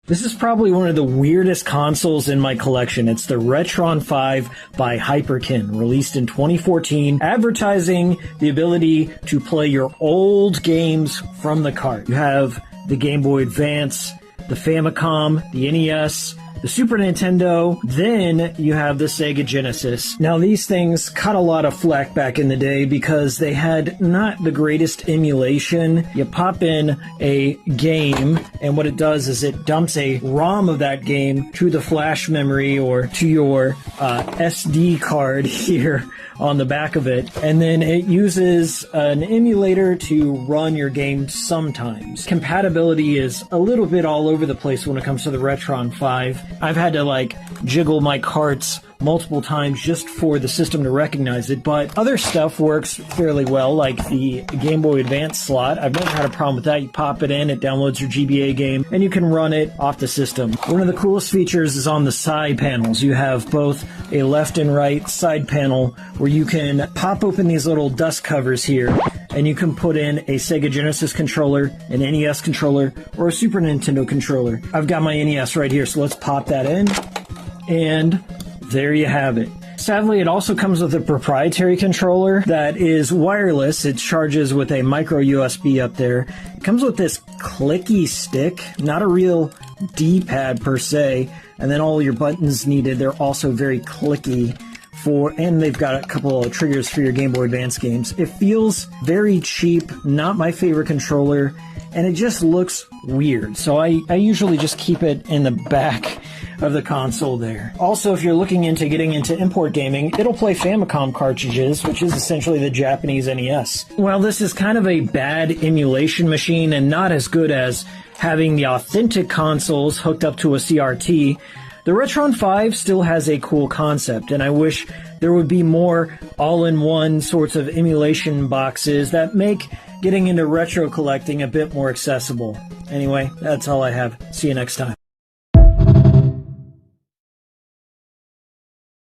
This is probably one of the weirdest consoles in my collection. It's the Retron 5 by Hyperkin, released in 2014, advertising the ability to play your old games from the cart. You have the Game Boy Advance, the Famicom, the NES, the Super Nintendo, then you have the Sega Genesis. Now these things caught a lot of flack back in the day because they had not the greatest emulation. You pop in a game and what it does is it dumps a ROM of that game to the flash memory or to your SD card here on the back of it, and then it uses an emulator to run your game sometimes. Compatibility is a little bit all over the place when it comes to the Retron 5. I've had to jiggle my carts multiple times just for the system to recognize it, but other stuff works fairly well, like the Game Boy Advance slot. I've never had a problem with that. You pop it in, it downloads your GBA game, and you can run it off the system. One of the coolest features is on the side panels. You have both a left and right side panel where you can pop open these little dust covers here, and you can put in a Sega Genesis controller, an NES controller, or a Super Nintendo controller. I've got my NES right here, so let's pop that in, and there you have it. Sadly, it also comes with a proprietary controller that is wireless. It charges with a micro USB up there. It comes with this clicky stick, not a real D-pad per se, and then all your buttons needed. They're also very clicky. And they've got a couple of triggers for your Game Boy Advance games. It feels very cheap, not my favorite controller, and it just looks weird. So I usually just keep it in the back of the console there. Also, if you're looking into getting into import gaming, it'll play Famicom cartridges, which is essentially the Japanese NES. While this is kind of a bad emulation machine and not as good as having the authentic consoles hooked up to a CRT, the Retron 5 still has a cool concept, and I wish there would be more all-in-one sorts of emulation boxes that make getting into retro collecting a bit more accessible. Anyway, that's all I have. See you next time.